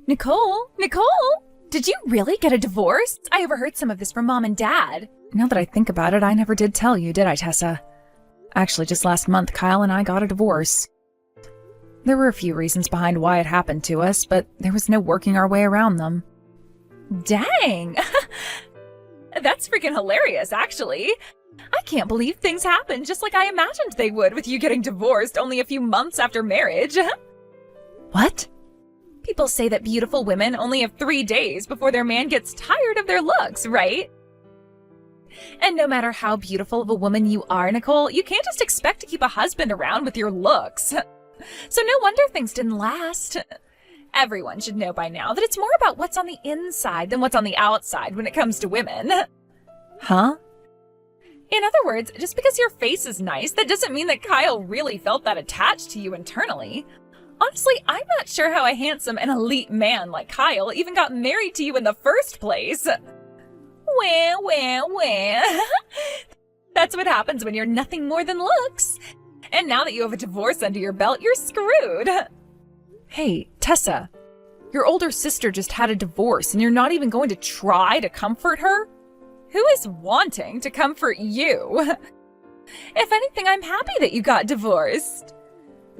Nicole, did you really get a divorce? I overheard some of this from Mom and Dad. Now that I think about it, I never did tell you, did I, Tessa? Actually, just last month, Kyle and I got a divorce. There were a few reasons behind why it happened to us, but there was no working our way around them. Dang! That's freaking hilarious, actually. I can't believe things happened just like I imagined they would with you getting divorced only a few months after marriage. What? People say that beautiful women only have 3 days before their man gets tired of their looks, right? And no matter how beautiful of a woman you are, Nicole, you can't just expect to keep a husband around with your looks. So no wonder things didn't last. Everyone should know by now that it's more about what's on the inside than what's on the outside when it comes to women. Huh? In other words, just because your face is nice, that doesn't mean that Kyle really felt that attached to you internally. Honestly, I'm not sure how a handsome and elite man like Kyle even got married to you in the first place. Well. That's what happens when you're nothing more than looks. And now that you have a divorce under your belt, you're screwed. Hey, Tessa, your older sister just had a divorce and you're not even going to try to comfort her? Who is wanting to comfort you? If anything, I'm happy that you got divorced.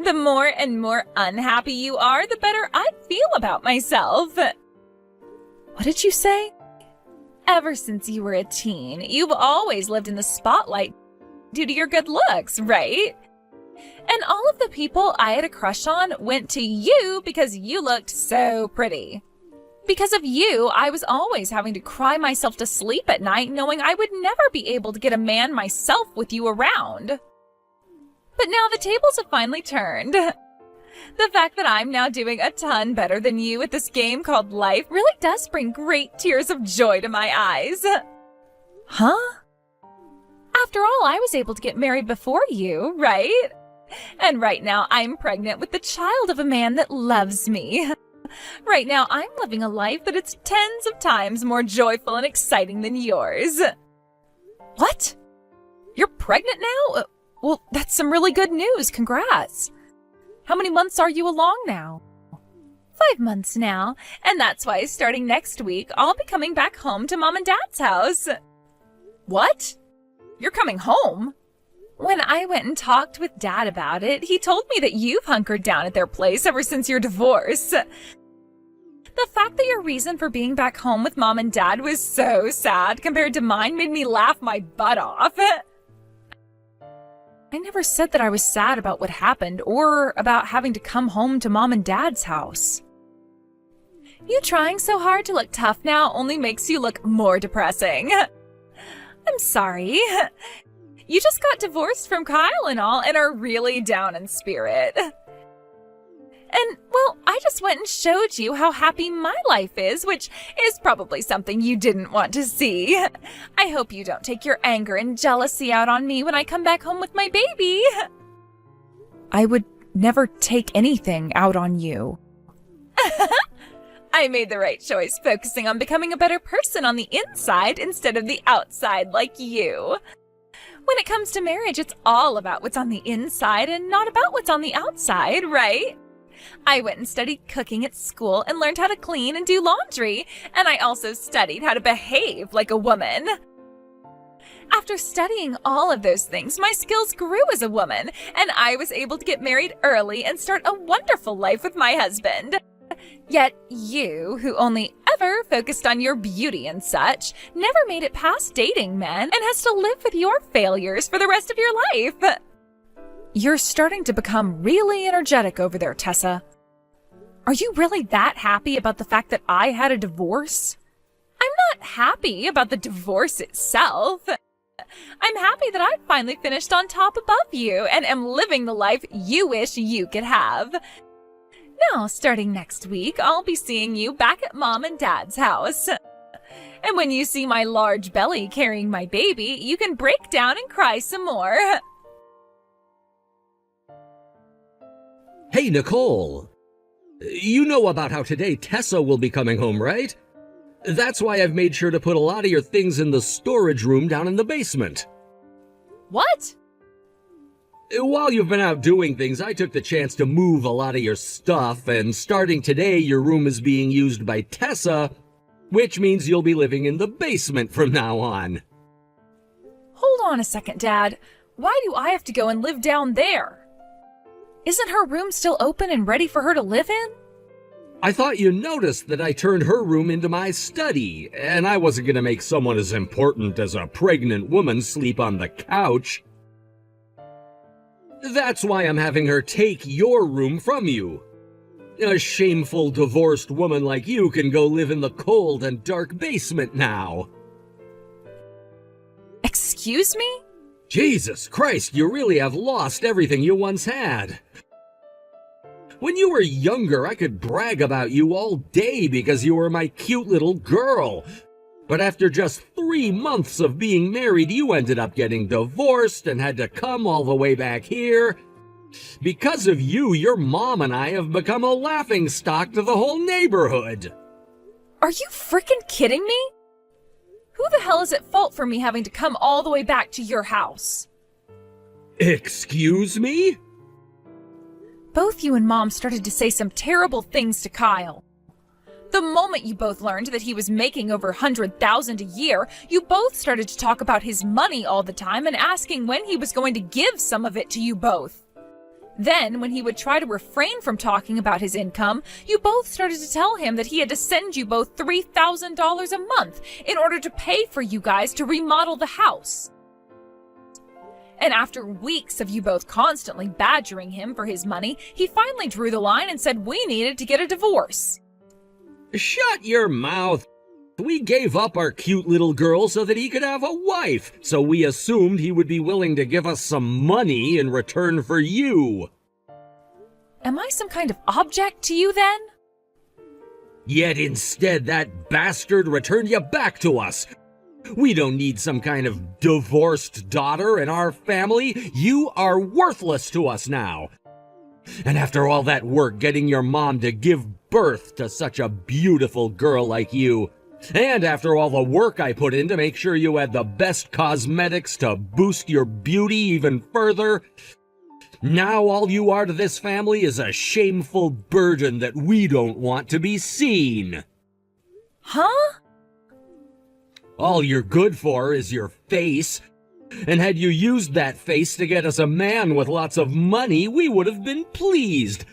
The more and more unhappy you are, the better I feel about myself. What did you say? Ever since you were a teen, you've always lived in the spotlight due to your good looks, right? And all of the people I had a crush on went to you because you looked so pretty. Because of you, I was always having to cry myself to sleep at night knowing I would never be able to get a man myself with you around. But now the tables have finally turned. The fact that I'm now doing a ton better than you at this game called life really does bring great tears of joy to my eyes. Huh? After all, I was able to get married before you, right? And right now I'm pregnant with the child of a man that loves me. Right now I'm living a life that is tens of times more joyful and exciting than yours. What? You're pregnant now? Well, that's some really good news. Congrats. How many months are you along now? 5 months now, and that's why starting next week, I'll be coming back home to Mom and Dad's house. What? You're coming home? When I went and talked with Dad about it, he told me that you've hunkered down at their place ever since your divorce. The fact that your reason for being back home with Mom and Dad was so sad compared to mine made me laugh my butt off. I never said that I was sad about what happened or about having to come home to Mom and Dad's house. You trying so hard to look tough now only makes you look more depressing. I'm sorry. You just got divorced from Kyle and all and are really down in spirit. And, well, I just went and showed you how happy my life is, which is probably something you didn't want to see. I hope you don't take your anger and jealousy out on me when I come back home with my baby. I would never take anything out on you. I made the right choice focusing on becoming a better person on the inside instead of the outside like you. When it comes to marriage, it's all about what's on the inside and not about what's on the outside, right? I went and studied cooking at school and learned how to clean and do laundry, and I also studied how to behave like a woman. After studying all of those things, my skills grew as a woman, and I was able to get married early and start a wonderful life with my husband. Yet you, who only ever focused on your beauty and such, never made it past dating men and has to live with your failures for the rest of your life. You're starting to become really energetic over there, Tessa. Are you really that happy about the fact that I had a divorce? I'm not happy about the divorce itself. I'm happy that I finally finished on top above you and am living the life you wish you could have. Now, starting next week, I'll be seeing you back at Mom and Dad's house. And when you see my large belly carrying my baby, you can break down and cry some more. Hey, Nicole. You know about how today Tessa will be coming home, right? That's why I've made sure to put a lot of your things in the storage room down in the basement. What? While you've been out doing things, I took the chance to move a lot of your stuff, and starting today, your room is being used by Tessa, which means you'll be living in the basement from now on. Hold on a second, Dad. Why do I have to go and live down there? Isn't her room still open and ready for her to live in? I thought you noticed that I turned her room into my study, and I wasn't going to make someone as important as a pregnant woman sleep on the couch. That's why I'm having her take your room from you. A shameful divorced woman like you can go live in the cold and dark basement now. Excuse me? Jesus Christ, you really have lost everything you once had. When you were younger, I could brag about you all day because you were my cute little girl. But after just 3 months of being married, you ended up getting divorced and had to come all the way back here. Because of you, your mom and I have become a laughingstock to the whole neighborhood. Are you freaking kidding me? Who the hell is at fault for me having to come all the way back to your house? Excuse me? Both you and Mom started to say some terrible things to Kyle. The moment you both learned that he was making over $100,000 a year, you both started to talk about his money all the time and asking when he was going to give some of it to you both. Then, when he would try to refrain from talking about his income, you both started to tell him that he had to send you both $3,000 a month in order to pay for you guys to remodel the house. And after weeks of you both constantly badgering him for his money, he finally drew the line and said we needed to get a divorce. Shut your mouth. We gave up our cute little girl so that he could have a wife, so we assumed he would be willing to give us some money in return for you. Am I some kind of object to you then? Yet instead, that bastard returned you back to us. We don't need some kind of divorced daughter in our family. You are worthless to us now. And after all that work getting your mom to give birth to such a beautiful girl like you, and after all the work I put in to make sure you had the best cosmetics to boost your beauty even further, now all you are to this family is a shameful burden that we don't want to be seen. Huh? All you're good for is your face. And had you used that face to get us a man with lots of money, we would have been pleased.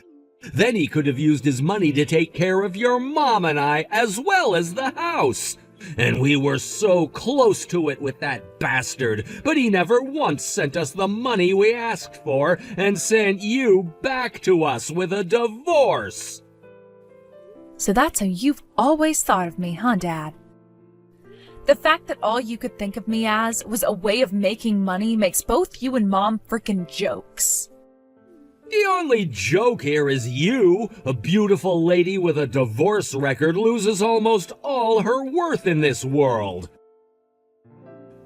Then he could have used his money to take care of your mom and I, as well as the house. And we were so close to it with that bastard, but he never once sent us the money we asked for and sent you back to us with a divorce. So that's how you've always thought of me, huh, Dad? The fact that all you could think of me as was a way of making money makes both you and Mom frickin' jokes. The only joke here is you, a beautiful lady with a divorce record, loses almost all her worth in this world.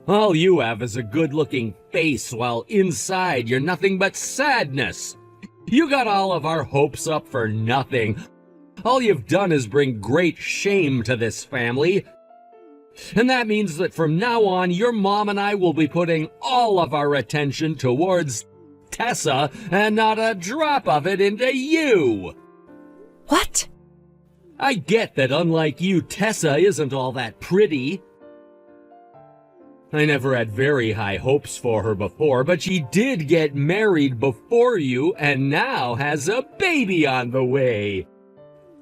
All you have is a good-looking face, while inside you're nothing but sadness. You got all of our hopes up for nothing. All you've done is bring great shame to this family. And that means that from now on, your mom and I will be putting all of our attention towards Tessa and not a drop of it into you. What? I get that unlike you, Tessa isn't all that pretty. I never had very high hopes for her before, but she did get married before you and now has a baby on the way.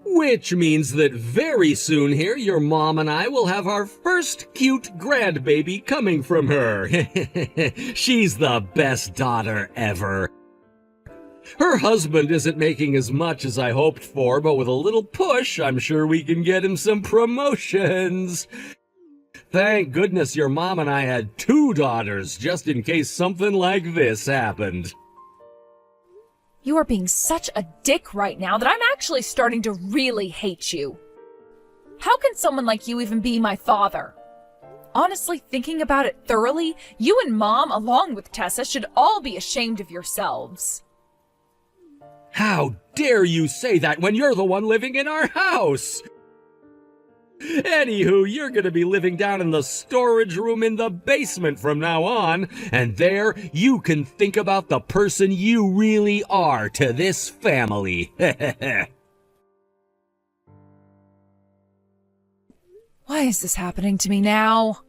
Which means that very soon here, your mom and I will have our first cute grandbaby coming from her. She's the best daughter ever. Her husband isn't making as much as I hoped for, but with a little push, I'm sure we can get him some promotions. Thank goodness your mom and I had 2 daughters, just in case something like this happened. You are being such a dick right now that I'm actually starting to really hate you. How can someone like you even be my father? Honestly, thinking about it thoroughly, you and Mom, along with Tessa, should all be ashamed of yourselves. How dare you say that when you're the one living in our house? Anywho, you're gonna be living down in the storage room in the basement from now on, and there you can think about the person you really are to this family. Why is this happening to me now?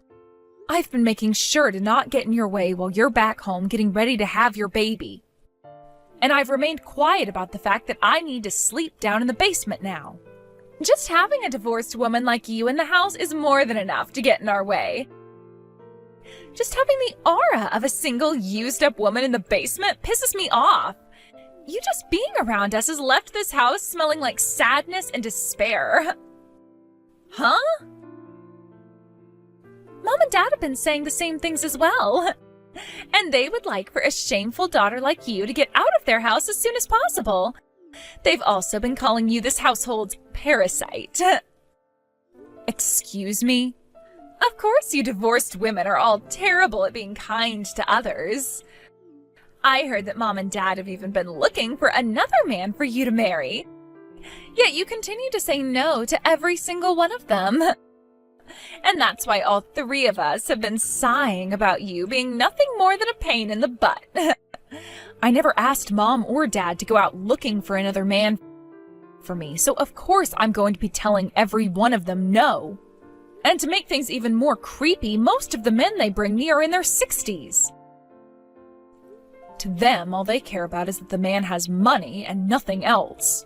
I've been making sure to not get in your way while you're back home getting ready to have your baby. And I've remained quiet about the fact that I need to sleep down in the basement now. Just having a divorced woman like you in the house is more than enough to get in our way. Just having the aura of a single used-up woman in the basement pisses me off. You just being around us has left this house smelling like sadness and despair. Huh? Mom and Dad have been saying the same things as well. And they would like for a shameful daughter like you to get out of their house as soon as possible. They've also been calling you this household's parasite. Excuse me? Of course you divorced women are all terrible at being kind to others. I heard that Mom and Dad have even been looking for another man for you to marry. Yet you continue to say no to every single one of them. And that's why all three of us have been sighing about you being nothing more than a pain in the butt. I never asked Mom or Dad to go out looking for another man for me, so of course I'm going to be telling every one of them no. And to make things even more creepy, most of the men they bring me are in their 60s. To them, all they care about is that the man has money and nothing else.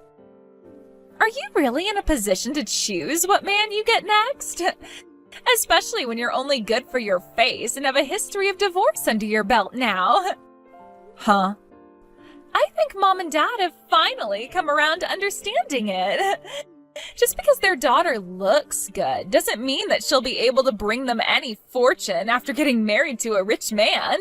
Are you really in a position to choose what man you get next? Especially when you're only good for your face and have a history of divorce under your belt now. Huh? I think Mom and Dad have finally come around to understanding it. Just because their daughter looks good doesn't mean that she'll be able to bring them any fortune after getting married to a rich man.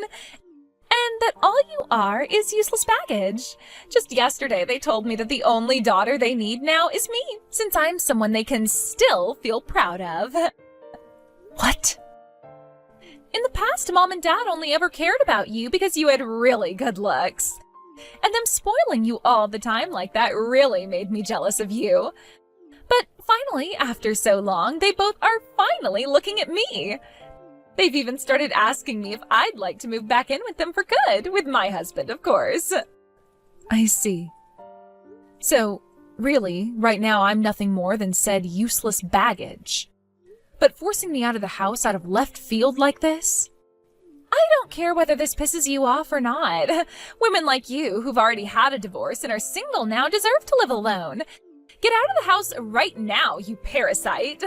And that all you are is useless baggage. Just yesterday they told me that the only daughter they need now is me, since I'm someone they can still feel proud of. What? In the past, Mom and Dad only ever cared about you because you had really good looks. And them spoiling you all the time like that really made me jealous of you. But finally, after so long, they both are finally looking at me. They've even started asking me if I'd like to move back in with them for good, with my husband, of course. I see. So, really, right now I'm nothing more than said useless baggage. But forcing me out of the house out of left field like this? I don't care whether this pisses you off or not. Women like you, who've already had a divorce and are single now, deserve to live alone. Get out of the house right now, you parasite.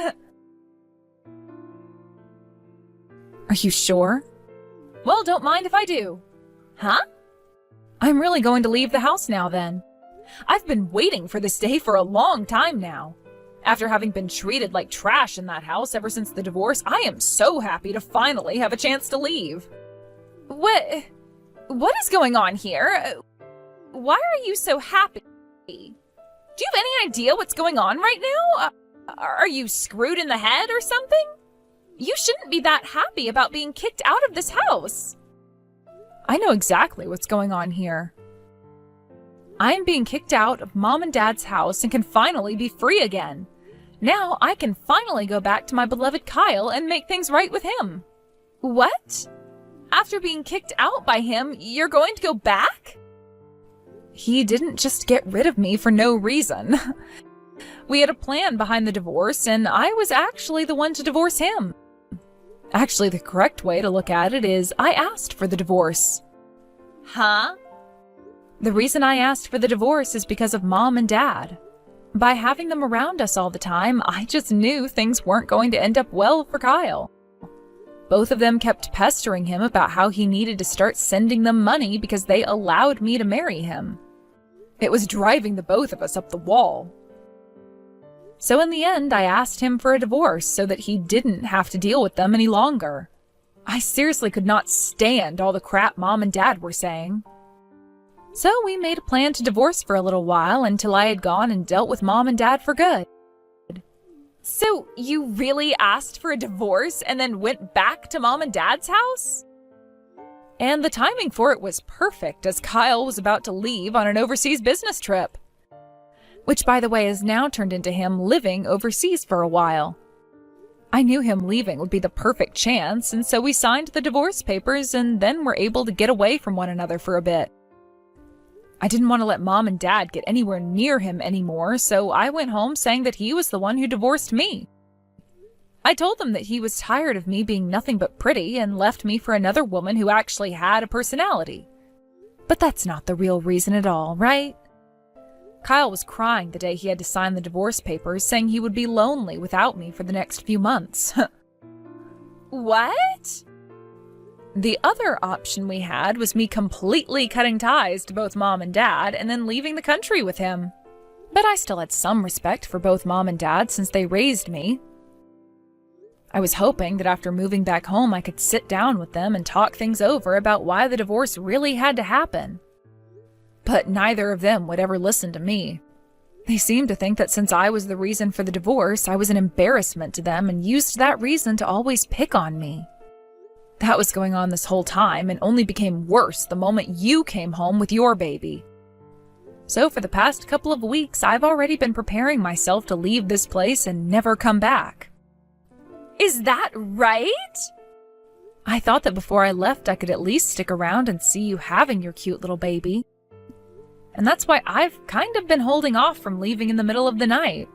Are you sure? Well, don't mind if I do. Huh? I'm really going to leave the house now then. I've been waiting for this day for a long time now. After having been treated like trash in that house ever since the divorce, I am so happy to finally have a chance to leave. What is going on here? Why are you so happy? Do you have any idea what's going on right now? Are you screwed in the head or something? You shouldn't be that happy about being kicked out of this house. I know exactly what's going on here. I am being kicked out of Mom and Dad's house and can finally be free again. Now I can finally go back to my beloved Kyle and make things right with him. What? After being kicked out by him, you're going to go back? He didn't just get rid of me for no reason. We had a plan behind the divorce, and I was actually the one to divorce him. Actually, the correct way to look at it is I asked for the divorce. Huh? The reason I asked for the divorce is because of Mom and Dad. By having them around us all the time, I just knew things weren't going to end up well for Kyle. Both of them kept pestering him about how he needed to start sending them money because they allowed me to marry him. It was driving the both of us up the wall. So in the end, I asked him for a divorce so that he didn't have to deal with them any longer. I seriously could not stand all the crap Mom and Dad were saying. So we made a plan to divorce for a little while until I had gone and dealt with Mom and Dad for good. So you really asked for a divorce and then went back to Mom and Dad's house? And the timing for it was perfect, as Kyle was about to leave on an overseas business trip. Which, by the way, has now turned into him living overseas for a while. I knew him leaving would be the perfect chance, and so we signed the divorce papers and then were able to get away from one another for a bit. I didn't want to let Mom and Dad get anywhere near him anymore, so I went home saying that he was the one who divorced me. I told them that he was tired of me being nothing but pretty and left me for another woman who actually had a personality. But that's not the real reason at all, right? Kyle was crying the day he had to sign the divorce papers, saying he would be lonely without me for the next few months. What? The other option we had was me completely cutting ties to both Mom and Dad and then leaving the country with him. But I still had some respect for both Mom and Dad since they raised me. I was hoping that after moving back home I could sit down with them and talk things over about why the divorce really had to happen. But neither of them would ever listen to me. They seemed to think that since I was the reason for the divorce, I was an embarrassment to them and used that reason to always pick on me. That was going on this whole time and only became worse the moment you came home with your baby. So for the past couple of weeks, I've already been preparing myself to leave this place and never come back. Is that right? I thought that before I left, I could at least stick around and see you having your cute little baby. And that's why I've kind of been holding off from leaving in the middle of the night.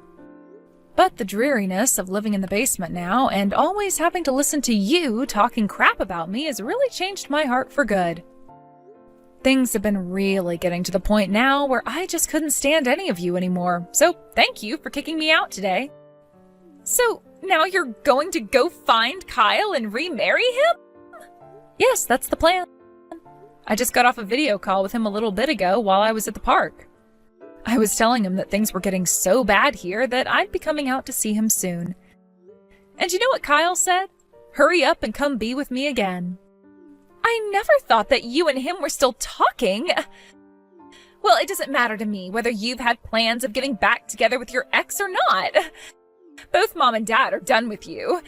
But the dreariness of living in the basement now and always having to listen to you talking crap about me has really changed my heart for good. Things have been really getting to the point now where I just couldn't stand any of you anymore, so thank you for kicking me out today. So now you're going to go find Kyle and remarry him? Yes, that's the plan. I just got off a video call with him a little bit ago while I was at the park. I was telling him that things were getting so bad here that I'd be coming out to see him soon. And you know what Kyle said? Hurry up and come be with me again. I never thought that you and him were still talking. Well, it doesn't matter to me whether you've had plans of getting back together with your ex or not. Both Mom and Dad are done with you.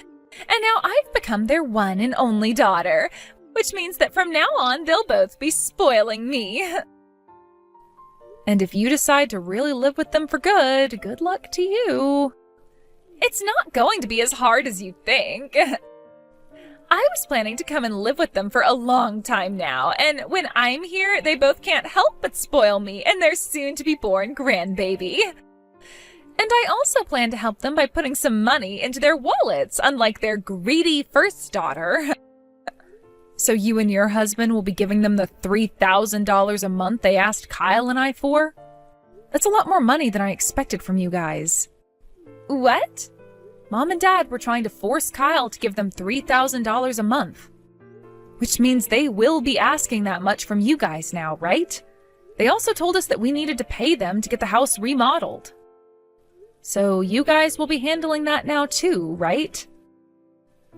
And now I've become their one and only daughter, which means that from now on, they'll both be spoiling me. And if you decide to really live with them for good, good luck to you. It's not going to be as hard as you think. I was planning to come and live with them for a long time now, and when I'm here, they both can't help but spoil me and their soon-to-be-born grandbaby. And I also plan to help them by putting some money into their wallets, unlike their greedy first daughter. So you and your husband will be giving them the $3,000 a month they asked Kyle and I for? That's a lot more money than I expected from you guys. What? Mom and Dad were trying to force Kyle to give them $3,000 a month. Which means they will be asking that much from you guys now, right? They also told us that we needed to pay them to get the house remodeled. So you guys will be handling that now too, right?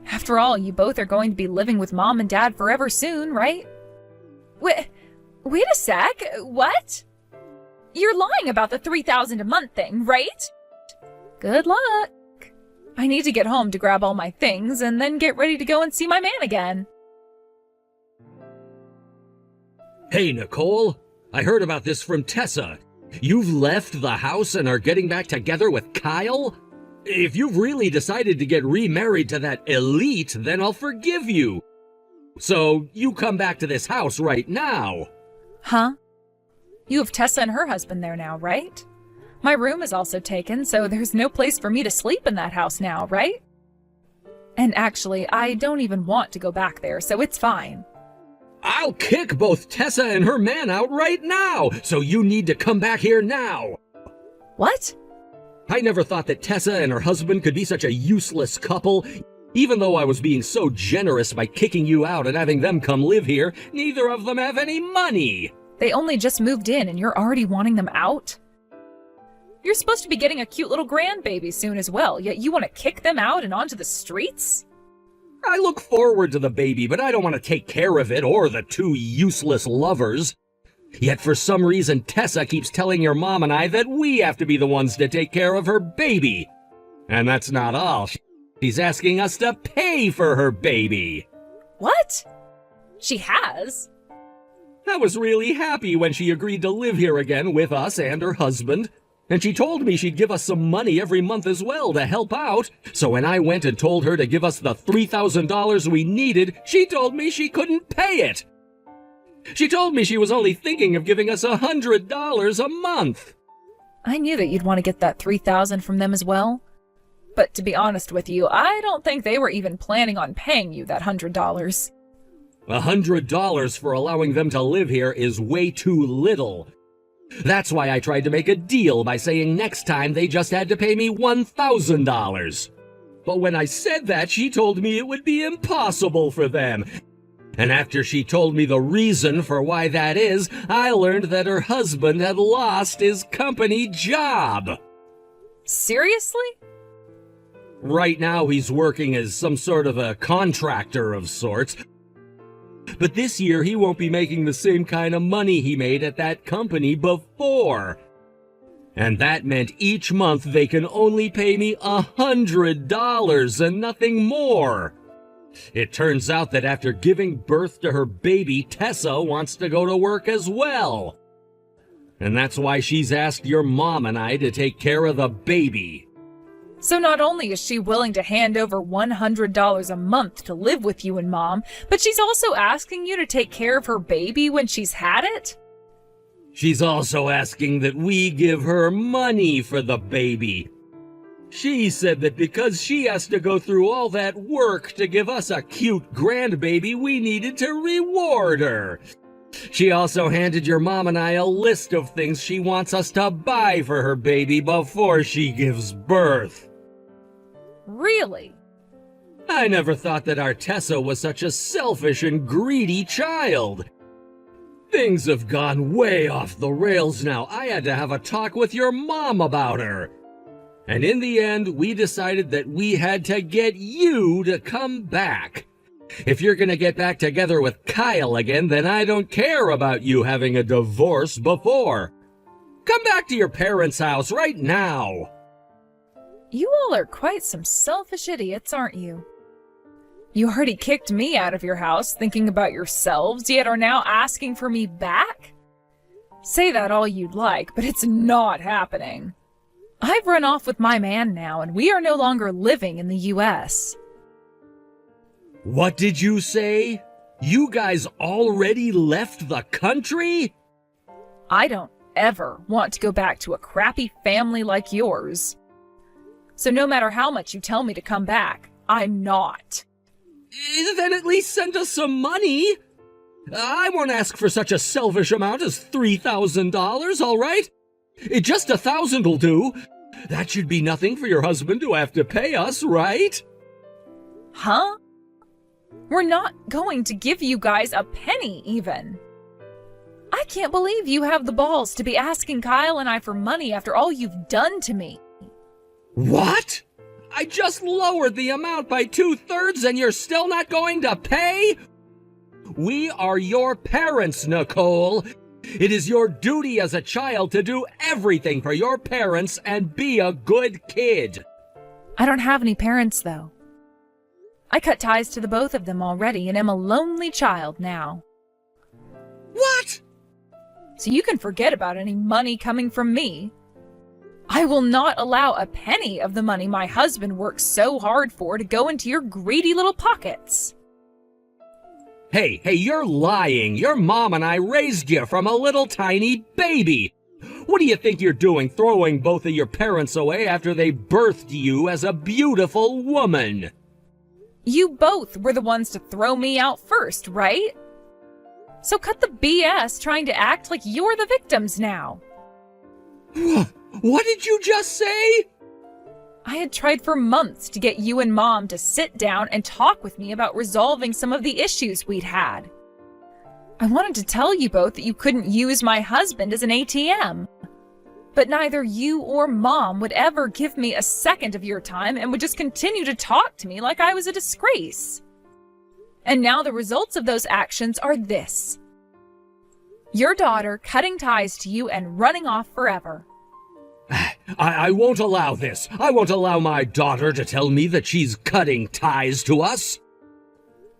After all, you both are going to be living with Mom and Dad forever soon, right? Wait a sec. What? You're lying about the $3,000 a month thing, right? Good luck. I need to get home to grab all my things and then get ready to go and see my man again. Hey, Nicole. I heard about this from Tessa. You've left the house and are getting back together with Kyle? If you've really decided to get remarried to that elite, then I'll forgive you. So, you come back to this house right now. Huh? You have Tessa and her husband there now, right? My room is also taken, so there's no place for me to sleep in that house now, right? And actually, I don't even want to go back there, so it's fine. I'll kick both Tessa and her man out right now, so you need to come back here now. What? I never thought that Tessa and her husband could be such a useless couple. Even though I was being so generous by kicking you out and having them come live here, neither of them have any money. They only just moved in and you're already wanting them out? You're supposed to be getting a cute little grandbaby soon as well, yet you want to kick them out and onto the streets? I look forward to the baby, but I don't want to take care of it or the two useless lovers. Yet for some reason, Tessa keeps telling your mom and I that we have to be the ones to take care of her baby. And that's not all. She's asking us to pay for her baby. What? She has? I was really happy when she agreed to live here again with us and her husband. And she told me she'd give us some money every month as well to help out. So when I went and told her to give us the $3,000 we needed, she told me she couldn't pay it. She told me she was only thinking of giving us $100 a month. I knew that you'd want to get that $3,000 from them as well. But to be honest with you, I don't think they were even planning on paying you that $100. $100 for allowing them to live here is way too little. That's why I tried to make a deal by saying next time they just had to pay me $1,000. But when I said that, she told me it would be impossible for them. And after she told me the reason for why that is, I learned that her husband had lost his company job. Seriously? Right now he's working as some sort of a contractor of sorts. But this year he won't be making the same kind of money he made at that company before. And that meant each month they can only pay me $100 and nothing more. It turns out that after giving birth to her baby, Tessa wants to go to work as well. And that's why she's asked your mom and I to take care of the baby. So not only is she willing to hand over $100 a month to live with you and Mom, but she's also asking you to take care of her baby when she's had it? She's also asking that we give her money for the baby. She said that because she has to go through all that work to give us a cute grandbaby, we needed to reward her. She also handed your mom and I a list of things she wants us to buy for her baby before she gives birth. Really? I never thought that our Tessa was such a selfish and greedy child. Things have gone way off the rails now. I had to have a talk with your mom about her. And in the end, we decided that we had to get you to come back. If you're gonna get back together with Kyle again, then I don't care about you having a divorce before. Come back to your parents' house right now. You all are quite some selfish idiots, aren't you? You already kicked me out of your house thinking about yourselves, yet are now asking for me back? Say that all you'd like, but it's not happening. I've run off with my man now, and we are no longer living in the U.S. What did you say? You guys already left the country? I don't ever want to go back to a crappy family like yours. So no matter how much you tell me to come back, I'm not. Then at least send us some money. I won't ask for such a selfish amount as $3,000, all right? Just $1,000 will do. That should be nothing for your husband to have to pay us, right? Huh? We're not going to give you guys a penny, even. I can't believe you have the balls to be asking Kyle and I for money after all you've done to me. What? I just lowered the amount by 2/3 and you're still not going to pay? We are your parents, Nicole. It is your duty as a child to do everything for your parents and be a good kid. I don't have any parents, though. I cut ties to the both of them already and am a lonely child now. What? So you can forget about any money coming from me. I will not allow a penny of the money my husband works so hard for to go into your greedy little pockets. Hey, you're lying. Your mom and I raised you from a little tiny baby. What do you think you're doing, throwing both of your parents away after they birthed you as a beautiful woman? You both were the ones to throw me out first, right? So cut the BS trying to act like you're the victims now. What did you just say? I had tried for months to get you and Mom to sit down and talk with me about resolving some of the issues we'd had. I wanted to tell you both that you couldn't use my husband as an ATM. But neither you or Mom would ever give me a second of your time and would just continue to talk to me like I was a disgrace. And now the results of those actions are this. Your daughter cutting ties to you and running off forever. I won't allow this. I won't allow my daughter to tell me that she's cutting ties to us.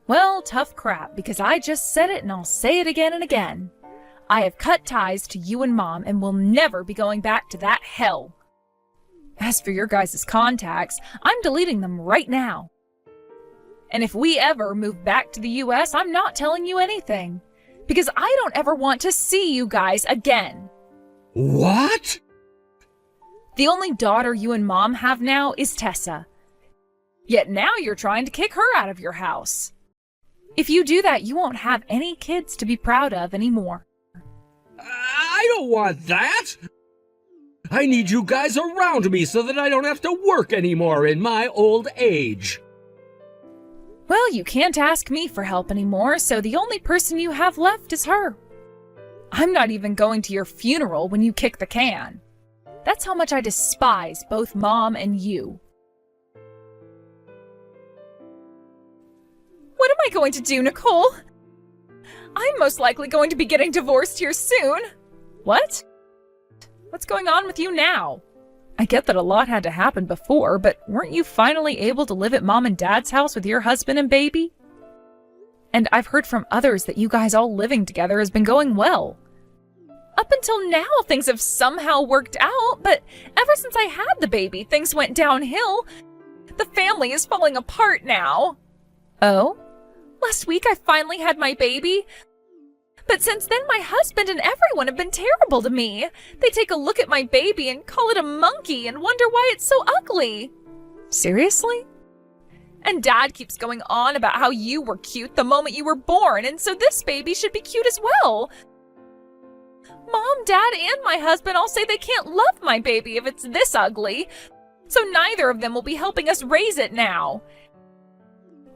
Well, tough crap, because I just said it and I'll say it again and again. I have cut ties to you and Mom and will never be going back to that hell. As for your guys' contacts, I'm deleting them right now. And if we ever move back to the US, I'm not telling you anything. Because I don't ever want to see you guys again. What? The only daughter you and Mom have now is Tessa. Yet now you're trying to kick her out of your house. If you do that, you won't have any kids to be proud of anymore. I don't want that! I need you guys around me so that I don't have to work anymore in my old age. Well, you can't ask me for help anymore, so the only person you have left is her. I'm not even going to your funeral when you kick the can. That's how much I despise both Mom and you. What am I going to do, Nicole? I'm most likely going to be getting divorced here soon. What? What's going on with you now? I get that a lot had to happen before, but weren't you finally able to live at Mom and Dad's house with your husband and baby? And I've heard from others that you guys all living together has been going well. Up until now, things have somehow worked out, but ever since I had the baby, things went downhill. The family is falling apart now. Oh? Last week I finally had my baby. But since then, my husband and everyone have been terrible to me. They take a look at my baby and call it a monkey and wonder why it's so ugly. Seriously? And Dad keeps going on about how you were cute the moment you were born, and so this baby should be cute as well. Mom, Dad, and my husband all say they can't love my baby if it's this ugly, so neither of them will be helping us raise it now.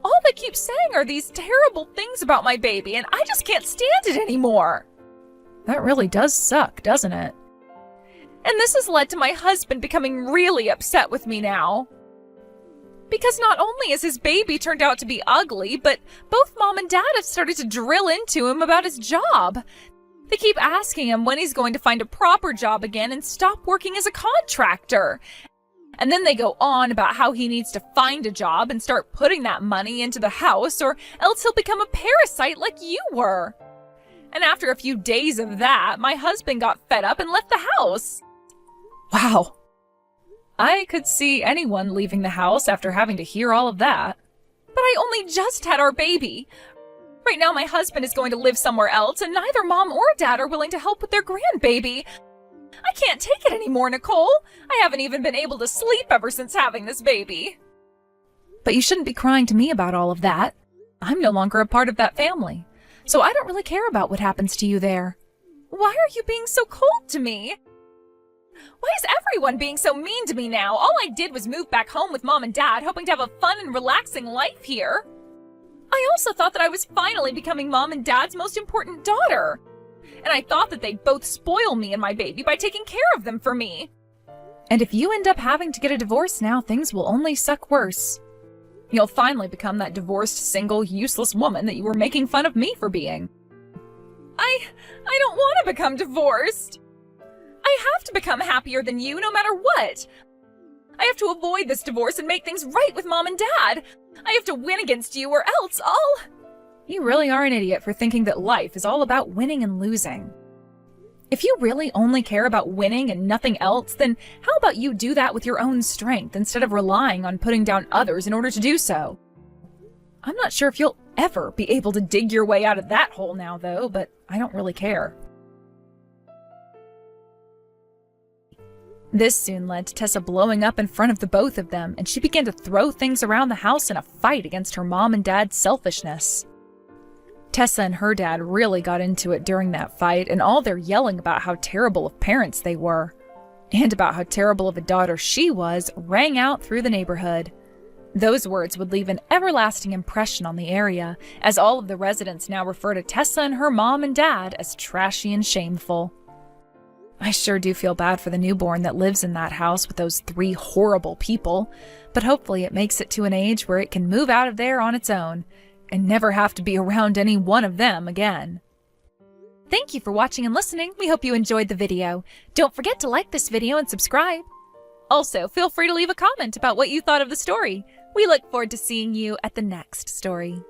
All they keep saying are these terrible things about my baby, and I just can't stand it anymore. That really does suck, doesn't it? And this has led to my husband becoming really upset with me now. Because not only has his baby turned out to be ugly, but both Mom and Dad have started to drill into him about his job. They keep asking him when he's going to find a proper job again and stop working as a contractor. And then they go on about how he needs to find a job and start putting that money into the house, or else he'll become a parasite like you were. And after a few days of that, my husband got fed up and left the house. Wow. I could see anyone leaving the house after having to hear all of that. But I only just had our baby. Right now my husband is going to live somewhere else, and neither Mom or Dad are willing to help with their grandbaby. I can't take it anymore, Nicole. I haven't even been able to sleep ever since having this baby. But you shouldn't be crying to me about all of that. I'm no longer a part of that family, so I don't really care about what happens to you there. Why are you being so cold to me? Why is everyone being so mean to me now? All I did was move back home with Mom and Dad, hoping to have a fun and relaxing life here. I also thought that I was finally becoming Mom and Dad's most important daughter. And I thought that they'd both spoil me and my baby by taking care of them for me. And if you end up having to get a divorce now, things will only suck worse. You'll finally become that divorced, single, useless woman that you were making fun of me for being. I don't want to become divorced. I have to become happier than you no matter what. I have to avoid this divorce and make things right with Mom and Dad. I have to win against you or else I'll... You really are an idiot for thinking that life is all about winning and losing. If you really only care about winning and nothing else, then how about you do that with your own strength instead of relying on putting down others in order to do so? I'm not sure if you'll ever be able to dig your way out of that hole now, though, but I don't really care. This soon led to Tessa blowing up in front of the both of them, and she began to throw things around the house in a fight against her Mom and Dad's selfishness. Tessa and her dad really got into it during that fight, and all their yelling about how terrible of parents they were, and about how terrible of a daughter she was, rang out through the neighborhood. Those words would leave an everlasting impression on the area, as all of the residents now refer to Tessa and her Mom and Dad as trashy and shameful. I sure do feel bad for the newborn that lives in that house with those 3 horrible people, but hopefully it makes it to an age where it can move out of there on its own, and never have to be around any one of them again. Thank you for watching and listening. We hope you enjoyed the video. Don't forget to like this video and subscribe. Also, feel free to leave a comment about what you thought of the story. We look forward to seeing you at the next story.